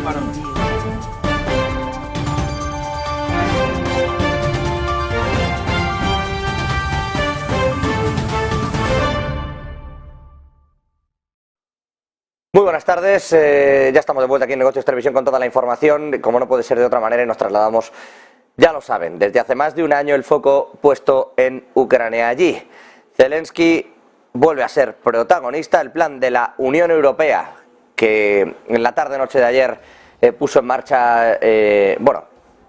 Muy buenas tardes, ya estamos de vuelta aquí en Negocios Televisión con toda la información. Como no puede ser de otra manera, y nos trasladamos, ya lo saben, desde hace más de un año el foco puesto en Ucrania. Allí, Zelensky vuelve a ser protagonista. El plan de la Unión Europea, que en la tarde-noche de ayer puso en marcha,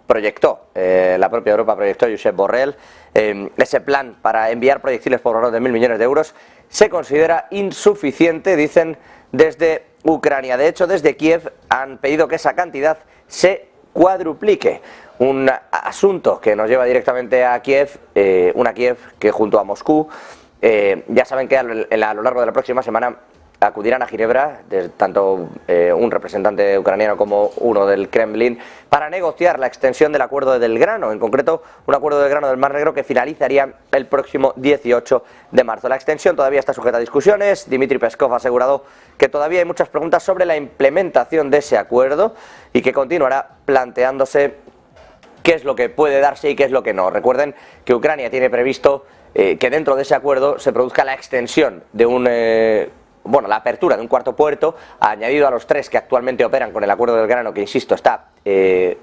proyectó, la propia Europa proyectó Josep Borrell, ese plan para enviar proyectiles por valor de 1.000 millones de euros, se considera insuficiente, dicen desde Ucrania. De hecho, desde Kiev han pedido que esa cantidad se cuadruplique. Un asunto que nos lleva directamente a Kiev, una Kiev que junto a Moscú, ya saben que a lo largo de la próxima semana acudirán a Ginebra, tanto un representante ucraniano como uno del Kremlin, para negociar la extensión del acuerdo del grano, en concreto un acuerdo del grano del Mar Negro que finalizaría el próximo 18 de marzo. La extensión todavía está sujeta a discusiones. Dmitry Peskov ha asegurado que todavía hay muchas preguntas sobre la implementación de ese acuerdo y que continuará planteándose qué es lo que puede darse y qué es lo que no. Recuerden que Ucrania tiene previsto que dentro de ese acuerdo se produzca la extensión de la apertura de un cuarto puerto, añadido a los 3 que actualmente operan con el acuerdo del grano, que insisto está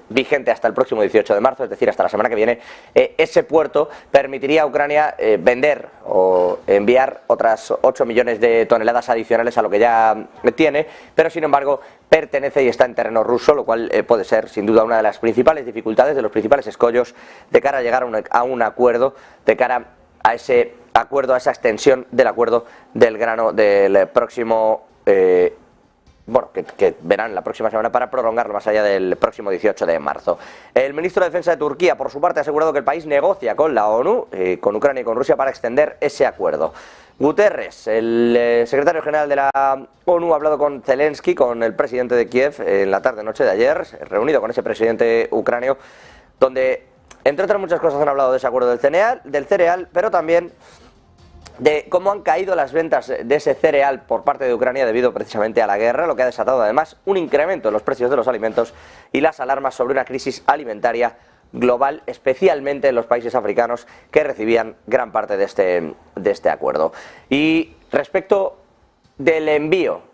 vigente hasta el próximo 18 de marzo, es decir, hasta la semana que viene. Ese puerto permitiría a Ucrania vender o enviar otras 8 millones de toneladas adicionales a lo que ya tiene, pero sin embargo pertenece y está en terreno ruso, lo cual puede ser sin duda una de las principales dificultades, de los principales escollos de cara a llegar a un acuerdo, de cara a ese acuerdo, a esa extensión del acuerdo del grano del próximo, que verán la próxima semana para prolongarlo más allá del próximo 18 de marzo. El ministro de Defensa de Turquía, por su parte, ha asegurado que el país negocia con la ONU, con Ucrania y con Rusia, para extender ese acuerdo. Guterres, el secretario general de la ONU, ha hablado con Zelensky, con el presidente de Kiev, en la tarde-noche de ayer, reunido con ese presidente ucranio, donde, entre otras muchas cosas, han hablado de ese acuerdo del cereal, pero también de cómo han caído las ventas de ese cereal por parte de Ucrania debido precisamente a la guerra, lo que ha desatado además un incremento en los precios de los alimentos y las alarmas sobre una crisis alimentaria global, especialmente en los países africanos que recibían gran parte de este acuerdo. Y respecto del envío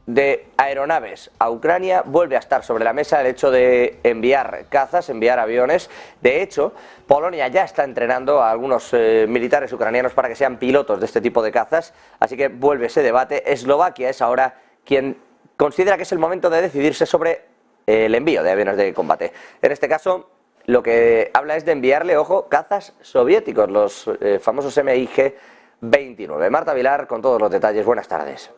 de aeronaves a Ucrania, vuelve a estar sobre la mesa el hecho de enviar cazas, enviar aviones. De hecho, Polonia ya está entrenando a algunos militares ucranianos para que sean pilotos de este tipo de cazas, así que vuelve ese debate. Eslovaquia es ahora quien considera que es el momento de decidirse sobre el envío de aviones de combate. En este caso, lo que habla es de enviarle, ojo, cazas soviéticos, los famosos MiG-29. Marta Vilar con todos los detalles. Buenas tardes.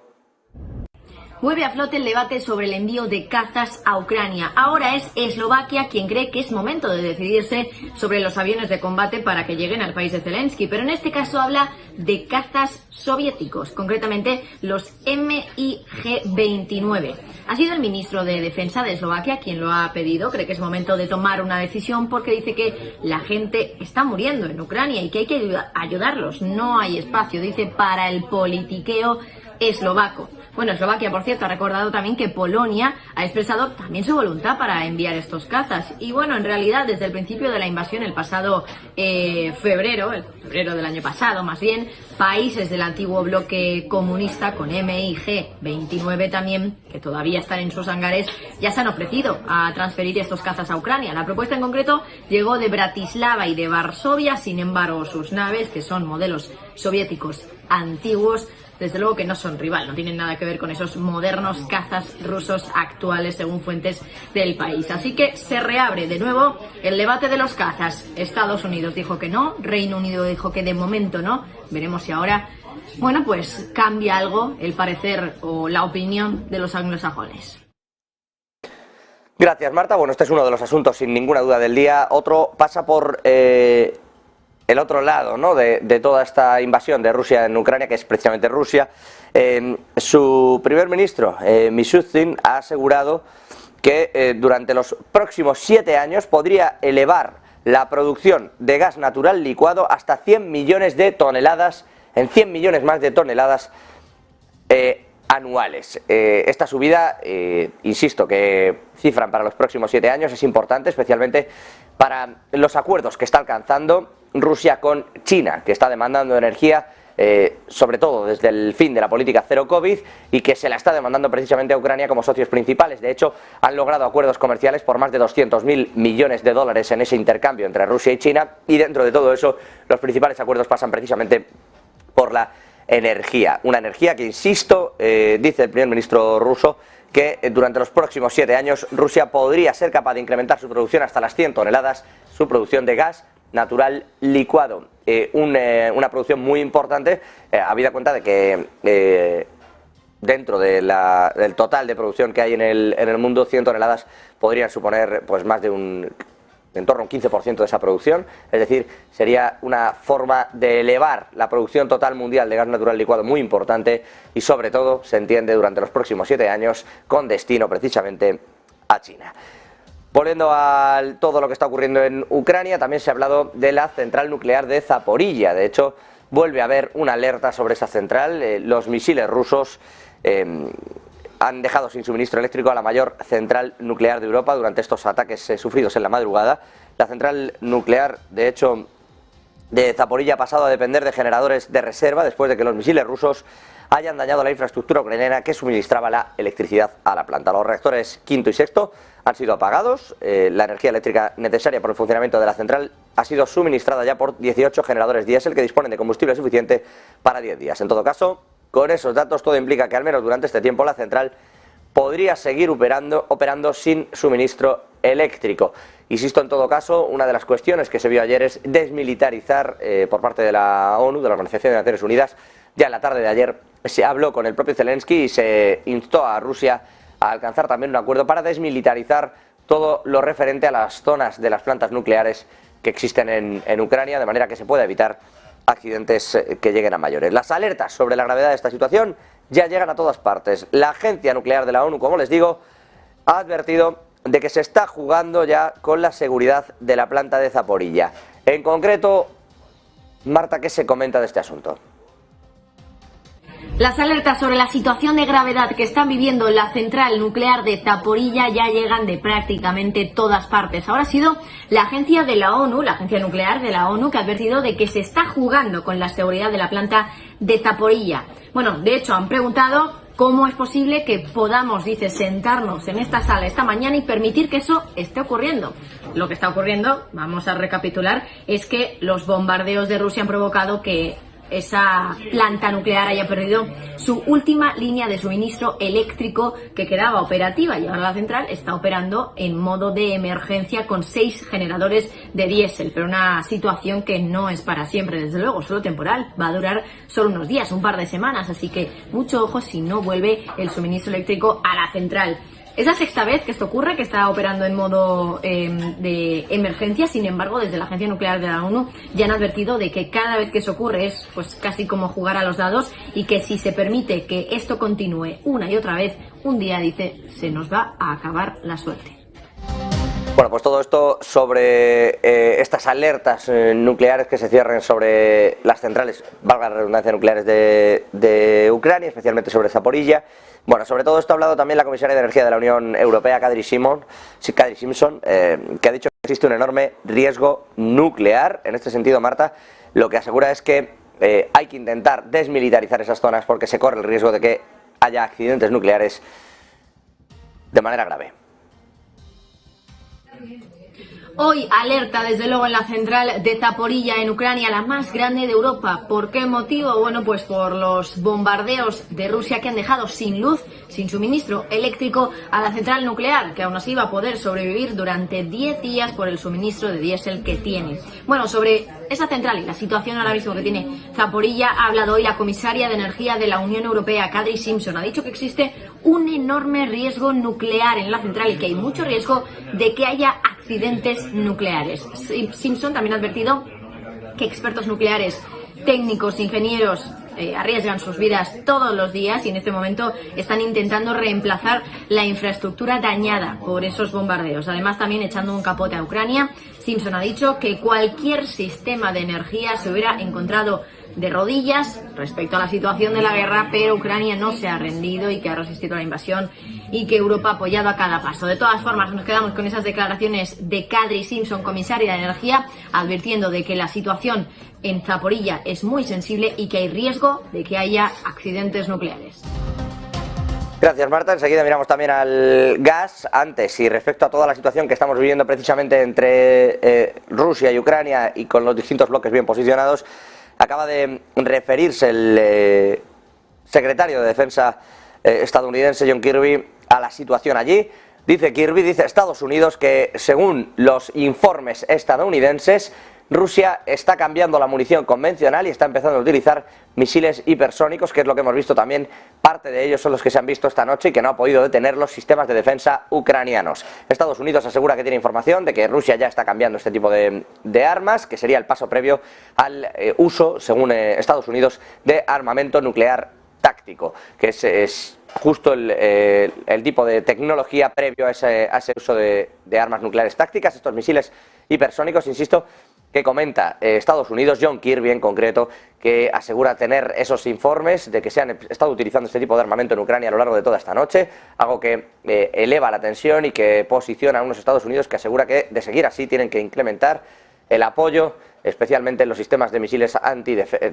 Vuelve a flote el debate sobre el envío de cazas a Ucrania. Ahora es Eslovaquia quien cree que es momento de decidirse sobre los aviones de combate para que lleguen al país de Zelensky, pero en este caso habla de cazas soviéticos, concretamente los MiG-29. Ha sido el ministro de Defensa de Eslovaquia quien lo ha pedido. Cree que es momento de tomar una decisión porque dice que la gente está muriendo en Ucrania y que hay que ayudarlos. No hay espacio, dice, para el politiqueo eslovaco. Bueno, Eslovaquia, por cierto, ha recordado también que Polonia ha expresado también su voluntad para enviar estos cazas. Y bueno, en realidad, desde el principio de la invasión, el pasado febrero del año pasado, más bien, países del antiguo bloque comunista, con MiG-29 también, que todavía están en sus hangares, ya se han ofrecido a transferir estos cazas a Ucrania. La propuesta en concreto llegó de Bratislava y de Varsovia, sin embargo, sus naves, que son modelos soviéticos antiguos, desde luego que no son rival, no tienen nada que ver con esos modernos cazas rusos actuales, según fuentes del país. Así que se reabre de nuevo el debate de los cazas. Estados Unidos dijo que no, Reino Unido dijo que de momento no. Veremos si ahora, bueno, pues cambia algo el parecer o la opinión de los anglosajones. Gracias, Marta. Bueno, este es uno de los asuntos sin ninguna duda del día. Otro pasa por el otro lado, ¿no?, de toda esta invasión de Rusia en Ucrania, que es precisamente Rusia. Su primer ministro, Mishustin, ha asegurado que durante los próximos 7 años podría elevar la producción de gas natural licuado hasta 100 millones de toneladas, en 100 millones más de toneladas anuales. Esta subida, insisto, que cifran para los próximos 7 años, es importante, especialmente para los acuerdos que está alcanzando Rusia con China, que está demandando energía, sobre todo desde el fin de la política cero COVID, y que se la está demandando precisamente a Ucrania como socios principales. De hecho, han logrado acuerdos comerciales por más de 200.000 millones de dólares en ese intercambio entre Rusia y China, y dentro de todo eso los principales acuerdos pasan precisamente por la energía. Una energía que, insisto, dice el primer ministro ruso, que durante los próximos 7 años Rusia podría ser capaz de incrementar su producción hasta las 100 toneladas, su producción de gas natural licuado. Una producción muy importante, habida cuenta de que dentro de del total de producción que hay en el mundo, 100 toneladas podrían suponer pues más de en torno a un 15% de esa producción, es decir, sería una forma de elevar la producción total mundial de gas natural licuado muy importante, y sobre todo, se entiende, durante los próximos 7 años, con destino precisamente a China. Volviendo a todo lo que está ocurriendo en Ucrania, también se ha hablado de la central nuclear de Zaporilla. De hecho, vuelve a haber una alerta sobre esa central. Los misiles rusos han dejado sin suministro eléctrico a la mayor central nuclear de Europa durante estos ataques sufridos en la madrugada. La central nuclear, de hecho, de Zaporilla ha pasado a depender de generadores de reserva después de que los misiles rusos hayan dañado la infraestructura ucraniana que suministraba la electricidad a la planta. Los reactores quinto y sexto han sido apagados. La energía eléctrica necesaria por el funcionamiento de la central ha sido suministrada ya por 18 generadores diésel que disponen de combustible suficiente para 10 días. En todo caso, con esos datos, todo implica que al menos durante este tiempo la central podría seguir operando sin suministro eléctrico. Insisto, en todo caso, una de las cuestiones que se vio ayer es desmilitarizar por parte de la ONU, de la Organización de Naciones Unidas. Ya en la tarde de ayer se habló con el propio Zelensky y se instó a Rusia a alcanzar también un acuerdo para desmilitarizar todo lo referente a las zonas de las plantas nucleares que existen en Ucrania, de manera que se pueda evitar accidentes que lleguen a mayores. Las alertas sobre la gravedad de esta situación ya llegan a todas partes. La Agencia Nuclear de la ONU, como les digo, ha advertido de que se está jugando ya con la seguridad de la planta de Zaporilla. En concreto, Marta, ¿qué se comenta de este asunto? Las alertas sobre la situación de gravedad que están viviendo en la central nuclear de Zaporilla ya llegan de prácticamente todas partes. Ahora ha sido la agencia de la ONU, la agencia nuclear de la ONU, que ha advertido de que se está jugando con la seguridad de la planta de Zaporilla. Bueno, de hecho han preguntado cómo es posible que podamos, dice, sentarnos en esta sala esta mañana y permitir que eso esté ocurriendo. Lo que está ocurriendo, vamos a recapitular, es que los bombardeos de Rusia han provocado que esa planta nuclear haya perdido su última línea de suministro eléctrico que quedaba operativa, y ahora la central está operando en modo de emergencia con 6 generadores de diésel, pero una situación que no es para siempre, desde luego, solo temporal, va a durar solo unos días, un par de semanas, así que mucho ojo si no vuelve el suministro eléctrico a la central. Es la sexta vez que esto ocurre, que está operando en modo de emergencia. Sin embargo, desde la Agencia Nuclear de la ONU ya han advertido de que cada vez que eso ocurre es pues casi como jugar a los dados, y que si se permite que esto continúe una y otra vez, un día, dice, se nos va a acabar la suerte. Bueno, pues todo esto sobre estas alertas nucleares que se cierren sobre las centrales, valga la redundancia, nucleares de Ucrania, especialmente sobre Zaporilla. Bueno, sobre todo esto ha hablado también la comisaria de Energía de la Unión Europea, Kadri Simson, que ha dicho que existe un enorme riesgo nuclear. En este sentido, Marta, lo que asegura es que hay que intentar desmilitarizar esas zonas porque se corre el riesgo de que haya accidentes nucleares de manera grave. Hoy alerta desde luego en la central de Zaporilla en Ucrania, la más grande de Europa. ¿Por qué motivo? Bueno, pues por los bombardeos de Rusia que han dejado sin luz, sin suministro eléctrico a la central nuclear, que aún así va a poder sobrevivir durante 10 días por el suministro de diésel que tiene. Bueno, sobre esa central y la situación ahora mismo que tiene Zaporilla ha hablado hoy la comisaria de Energía de la Unión Europea, Kadri Simson. Ha dicho que existe un enorme riesgo nuclear en la central y que hay mucho riesgo de que haya accidentes nucleares. Simpson también ha advertido que expertos nucleares, técnicos, ingenieros arriesgan sus vidas todos los días y en este momento están intentando reemplazar la infraestructura dañada por esos bombardeos. Además, también echando un capote a Ucrania, Simpson ha dicho que cualquier sistema de energía se hubiera encontrado de rodillas respecto a la situación de la guerra, pero Ucrania no se ha rendido y que ha resistido la invasión y que Europa ha apoyado a cada paso. De todas formas, nos quedamos con esas declaraciones de Kadri Simson, comisaria de Energía, advirtiendo de que la situación en Zaporilla es muy sensible y que hay riesgo de que haya accidentes nucleares. Gracias, Marta. Enseguida miramos también al gas. Antes, y respecto a toda la situación que estamos viviendo precisamente entre Rusia y Ucrania y con los distintos bloques bien posicionados, acaba de referirse el secretario de Defensa estadounidense John Kirby a la situación allí. Dice Kirby, dice Estados Unidos que según los informes estadounidenses, Rusia está cambiando la munición convencional y está empezando a utilizar misiles hipersónicos, que es lo que hemos visto también. Parte de ellos son los que se han visto esta noche y que no ha podido detener los sistemas de defensa ucranianos. Estados Unidos asegura que tiene información de que Rusia ya está cambiando este tipo de armas, que sería el paso previo al uso, según Estados Unidos, de armamento nuclear táctico, que es justo el tipo de tecnología previo a ese uso de armas nucleares tácticas, estos misiles hipersónicos, insisto, que comenta Estados Unidos, John Kirby en concreto, que asegura tener esos informes de que se han estado utilizando este tipo de armamento en Ucrania a lo largo de toda esta noche, algo que eleva la tensión y que posiciona a unos Estados Unidos que asegura que, de seguir así, tienen que incrementar el apoyo, especialmente en los sistemas de misiles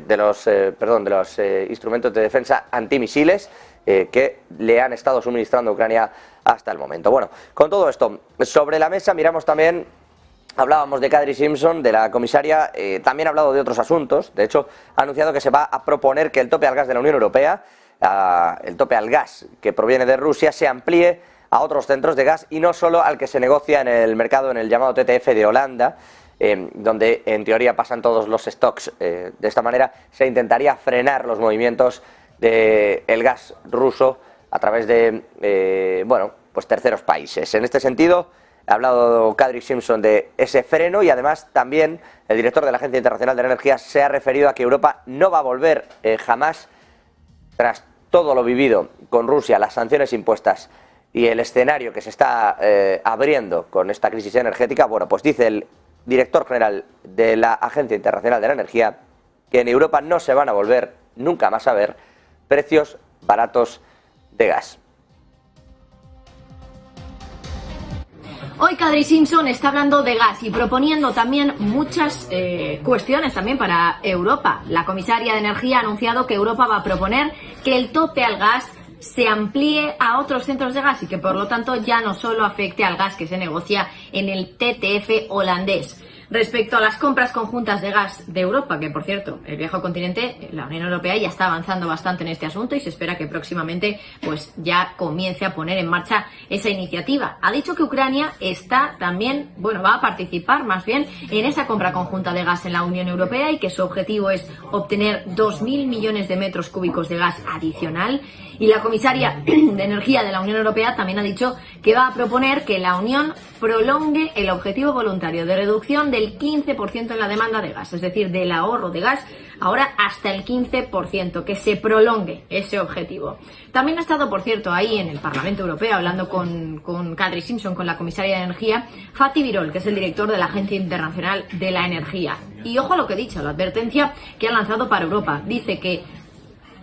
de los instrumentos de defensa antimisiles que le han estado suministrando a Ucrania hasta el momento. Bueno, con todo esto sobre la mesa, miramos también. Hablábamos de Kadri Simson, de la comisaria, también ha hablado de otros asuntos. De hecho, ha anunciado que se va a proponer que el tope al gas de la Unión Europea, el tope al gas que proviene de Rusia, se amplíe a otros centros de gas y no solo al que se negocia en el mercado, en el llamado TTF de Holanda, donde en teoría pasan todos los stocks. De esta manera se intentaría frenar los movimientos del gas ruso a través de terceros países. En este sentido, ha hablado Kadri Simson de ese freno y además también el director de la Agencia Internacional de la Energía se ha referido a que Europa no va a volver jamás, tras todo lo vivido con Rusia, las sanciones impuestas y el escenario que se está abriendo con esta crisis energética. Bueno, pues dice el director general de la Agencia Internacional de la Energía que en Europa no se van a volver nunca más a ver precios baratos de gas. Hoy Kadri Simson está hablando de gas y proponiendo también muchas cuestiones también para Europa. La comisaria de Energía ha anunciado que Europa va a proponer que el tope al gas se amplíe a otros centros de gas y que por lo tanto ya no solo afecte al gas que se negocia en el TTF holandés. Respecto a las compras conjuntas de gas de Europa, que por cierto, el viejo continente, la Unión Europea ya está avanzando bastante en este asunto y se espera que próximamente pues ya comience a poner en marcha esa iniciativa. Ha dicho que Ucrania está también, va a participar más bien en esa compra conjunta de gas en la Unión Europea y que su objetivo es obtener 2.000 millones de metros cúbicos de gas adicional. Y la comisaria de Energía de la Unión Europea también ha dicho que va a proponer que la Unión prolongue el objetivo voluntario de reducción del 15% en la demanda de gas, es decir, del ahorro de gas, ahora hasta el 15%, que se prolongue ese objetivo. También ha estado, por cierto, ahí en el Parlamento Europeo, hablando con Kadri Simson, con la comisaria de Energía, Fatih Birol, que es el director de la Agencia Internacional de la Energía. Y ojo a lo que he dicho, la advertencia que ha lanzado para Europa. Dice que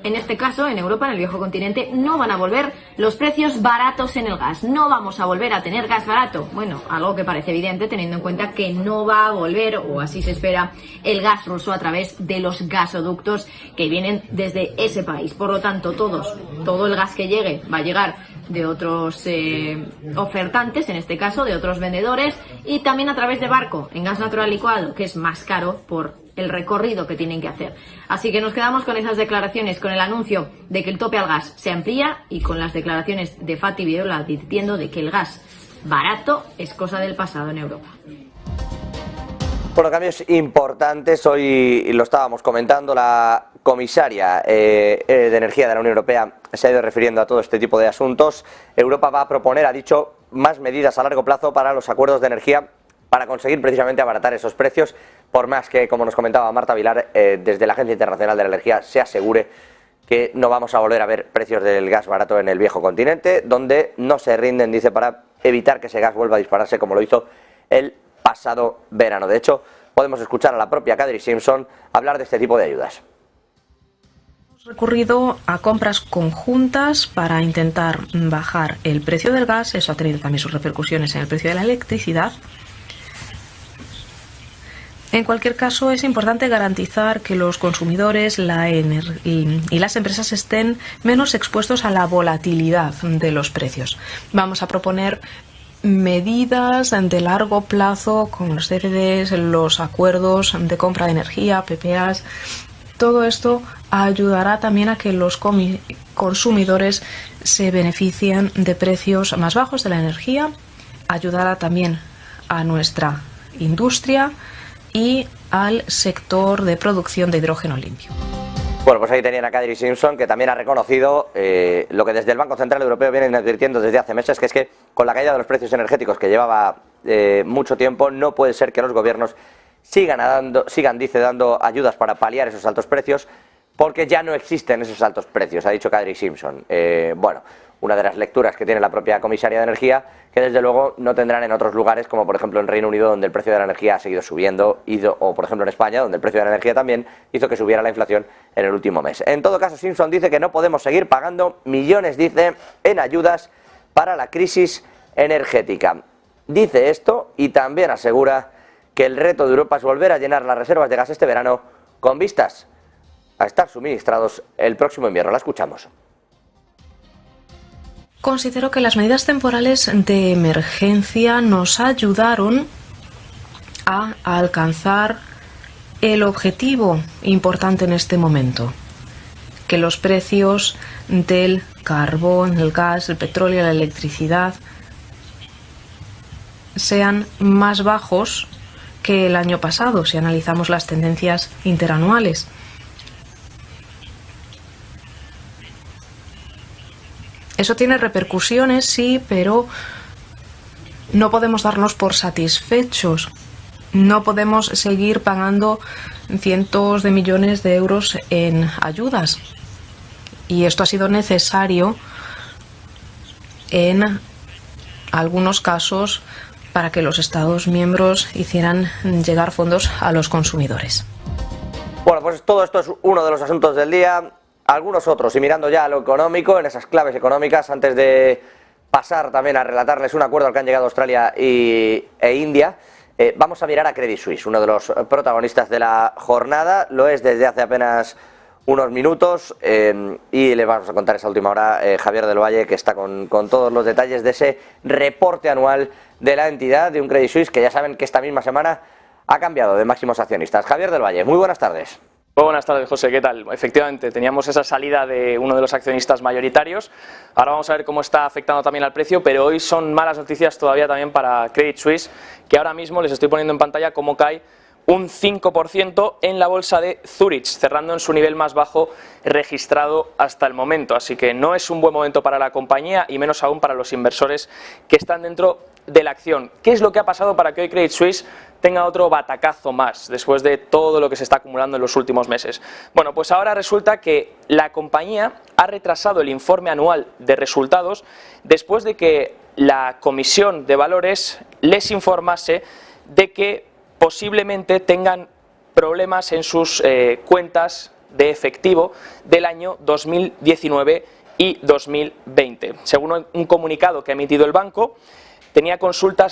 en este caso, en Europa, en el viejo continente, no van a volver los precios baratos en el gas. No vamos a volver a tener gas barato. Bueno, algo que parece evidente teniendo en cuenta que no va a volver, o así se espera, el gas ruso a través de los gasoductos que vienen desde ese país. Por lo tanto, todo el gas que llegue va a llegar de otros ofertantes, en este caso, de otros vendedores, y también a través de barco, en gas natural licuado, que es más caro por el recorrido que tienen que hacer. Así que nos quedamos con esas declaraciones, con el anuncio de que el tope al gas se amplía y con las declaraciones de Fatih Birol advirtiendo de que el gas barato es cosa del pasado en Europa. Bueno, cambios importantes. Hoy lo estábamos comentando, la comisaria de Energía de la Unión Europea se ha ido refiriendo a todo este tipo de asuntos. Europa va a proponer, ha dicho, más medidas a largo plazo para los acuerdos de energía para conseguir precisamente abaratar esos precios, por más que, como nos comentaba Marta Vilar, desde la Agencia Internacional de la Energía se asegure que no vamos a volver a ver precios del gas barato en el viejo continente, donde no se rinden, dice, para evitar que ese gas vuelva a dispararse como lo hizo el pasado verano. De hecho, podemos escuchar a la propia Kadri Simson hablar de este tipo de ayudas. Recurrido a compras conjuntas para intentar bajar el precio del gas. Eso ha tenido también sus repercusiones en el precio de la electricidad. En cualquier caso, es importante garantizar que los consumidores y las empresas estén menos expuestos a la volatilidad de los precios. Vamos a proponer medidas de largo plazo como los CFDs, los acuerdos de compra de energía, PPAs. Todo esto ayudará también a que los consumidores se beneficien de precios más bajos de la energía, ayudará también a nuestra industria y al sector de producción de hidrógeno limpio. Bueno, pues ahí tenían a Kadri Simpson, que también ha reconocido lo que desde el Banco Central Europeo vienen advirtiendo desde hace meses, que es que con la caída de los precios energéticos que llevaba mucho tiempo, no puede ser que los gobiernos sigan dando ayudas para paliar esos altos precios, porque ya no existen esos altos precios, ha dicho Kadri Simpson. Bueno, una de las lecturas que tiene la propia comisaria de Energía, que desde luego no tendrán en otros lugares, como por ejemplo en Reino Unido, donde el precio de la energía ha seguido subiendo, o por ejemplo en España, donde el precio de la energía también hizo que subiera la inflación en el último mes. En todo caso, Simpson dice que no podemos seguir pagando millones, dice, en ayudas para la crisis energética. Dice esto y también asegura que el reto de Europa es volver a llenar las reservas de gas este verano con vistas a estar suministrados el próximo invierno. La escuchamos. Considero que las medidas temporales de emergencia nos ayudaron a alcanzar el objetivo importante en este momento, que los precios del carbón, el gas, el petróleo, la electricidad sean más bajos que el año pasado, si analizamos las tendencias interanuales. Eso tiene repercusiones, sí, pero no podemos darnos por satisfechos. No podemos seguir pagando cientos de millones de euros en ayudas. Y esto ha sido necesario en algunos casos para que los Estados miembros hicieran llegar fondos a los consumidores. Bueno, pues todo esto es uno de los asuntos del día. Algunos otros, y mirando ya a lo económico, en esas claves económicas, antes de pasar también a relatarles un acuerdo al que han llegado Australia e India, vamos a mirar a Credit Suisse, uno de los protagonistas de la jornada. Lo es desde hace apenas unos minutos y le vamos a contar esa última hora Javier del Valle, que está con todos los detalles de ese reporte anual de la entidad, de un Credit Suisse que ya saben que esta misma semana ha cambiado de máximos accionistas. Javier del Valle, muy buenas tardes. Muy buenas tardes, José, ¿qué tal? Efectivamente, teníamos esa salida de uno de los accionistas mayoritarios. Ahora vamos a ver cómo está afectando también al precio, pero hoy son malas noticias todavía también para Credit Suisse, que ahora mismo les estoy poniendo en pantalla cómo cae un 5% en la bolsa de Zurich, cerrando en su nivel más bajo registrado hasta el momento. Así que no es un buen momento para la compañía y menos aún para los inversores que están dentro de la acción. ¿Qué es lo que ha pasado para que hoy Credit Suisse tenga otro batacazo más después de todo lo que se está acumulando en los últimos meses? Bueno, pues ahora resulta que la compañía ha retrasado el informe anual de resultados después de que la Comisión de Valores les informase de que posiblemente tengan problemas en sus cuentas de efectivo del año 2019 y 2020. Según un comunicado que ha emitido el banco,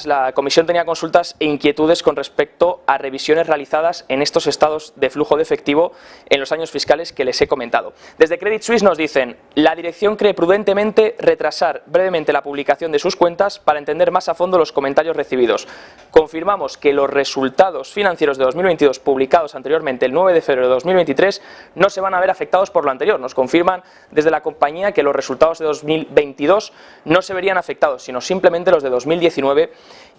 la comisión tenía consultas e inquietudes con respecto a revisiones realizadas en estos estados de flujo de efectivo en los años fiscales que les he comentado. Desde Credit Suisse nos dicen: la dirección cree prudentemente retrasar brevemente la publicación de sus cuentas para entender más a fondo los comentarios recibidos. Confirmamos que los resultados financieros de 2022 publicados anteriormente el 9 de febrero de 2023 no se van a ver afectados por lo anterior. Nos confirman desde la compañía que los resultados de 2022 no se verían afectados, sino simplemente los de 2019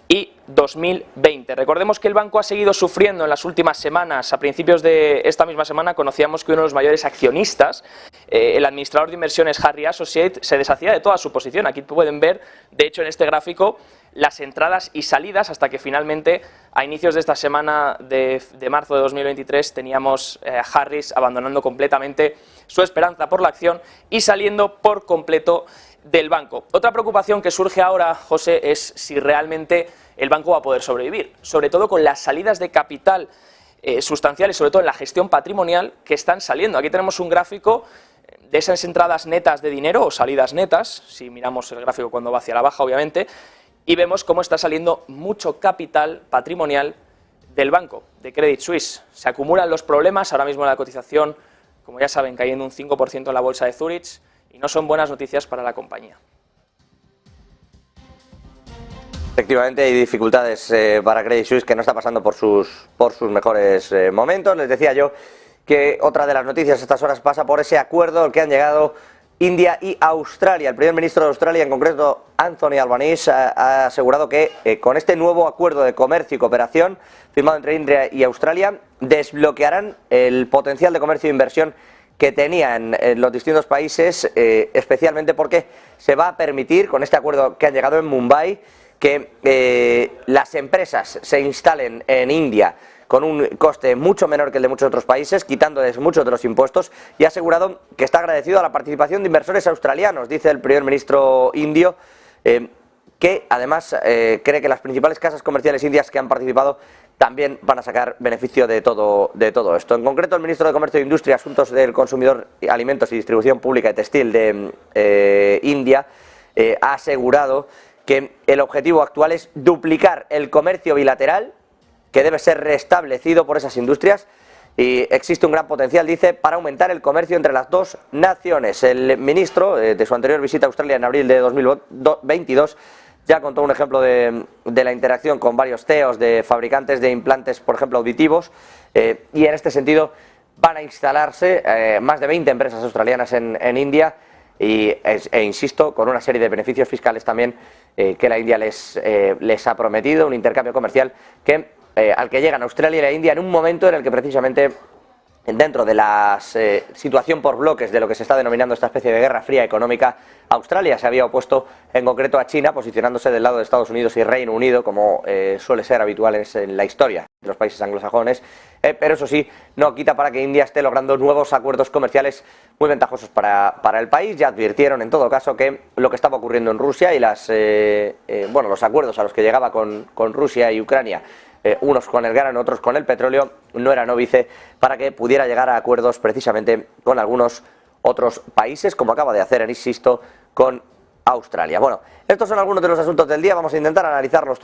y 2020. Recordemos que el banco ha seguido sufriendo en las últimas semanas. A principios de esta misma semana conocíamos que uno de los mayores accionistas, el administrador de inversiones Harris Associates, se deshacía de toda su posición. Aquí pueden ver, de hecho en este gráfico, las entradas y salidas hasta que finalmente a inicios de esta semana de marzo de 2023 teníamos a Harris abandonando completamente su esperanza por la acción y saliendo por completo del banco. Otra preocupación que surge ahora, José, es si realmente el banco va a poder sobrevivir, sobre todo con las salidas de capital sustanciales, sobre todo en la gestión patrimonial, que están saliendo. Aquí tenemos un gráfico de esas entradas netas de dinero o salidas netas, si miramos el gráfico cuando va hacia la baja, obviamente, y vemos cómo está saliendo mucho capital patrimonial del banco, de Credit Suisse. Se acumulan los problemas, ahora mismo la cotización, como ya saben, cayendo un 5% en la bolsa de Zurich, y no son buenas noticias para la compañía. Efectivamente hay dificultades para Credit Suisse, que no está pasando por sus mejores momentos. Les decía yo que otra de las noticias a estas horas pasa por ese acuerdo al que han llegado India y Australia. El primer ministro de Australia, en concreto Anthony Albanese, ha asegurado que con este nuevo acuerdo de comercio y cooperación firmado entre India y Australia desbloquearán el potencial de comercio e inversión que tenían en los distintos países, especialmente porque se va a permitir, con este acuerdo que han llegado en Mumbai, que las empresas se instalen en India con un coste mucho menor que el de muchos otros países, quitándoles muchos de los impuestos, y ha asegurado que está agradecido a la participación de inversores australianos, dice el primer ministro indio, que además cree que las principales casas comerciales indias que han participado también van a sacar beneficio de todo esto. En concreto, el ministro de Comercio e Industria, Asuntos del Consumidor, Alimentos y Distribución Pública y Textil de India ha asegurado que el objetivo actual es duplicar el comercio bilateral, que debe ser restablecido por esas industrias, y existe un gran potencial, dice, para aumentar el comercio entre las dos naciones. El ministro, de su anterior visita a Australia en abril de 2022, ya contó un ejemplo de la interacción con varios CEOs de fabricantes de implantes, por ejemplo, auditivos, y en este sentido van a instalarse más de 20 empresas australianas en India, e insisto, con una serie de beneficios fiscales también que la India les ha prometido, un intercambio comercial al que llegan Australia y la India en un momento en el que precisamente, dentro de la situación por bloques de lo que se está denominando esta especie de guerra fría económica, Australia se había opuesto en concreto a China, posicionándose del lado de Estados Unidos y Reino Unido, como suele ser habitual en la historia de los países anglosajones, pero eso sí, no quita para que India esté logrando nuevos acuerdos comerciales muy ventajosos para el país. Ya advirtieron en todo caso que lo que estaba ocurriendo en Rusia y los acuerdos a los que llegaba con Rusia y Ucrania, unos con el grano, otros con el petróleo, no era óbice para que pudiera llegar a acuerdos precisamente con algunos otros países, como acaba de hacer, insisto, con Australia. Bueno, estos son algunos de los asuntos del día, vamos a intentar analizarlos todos.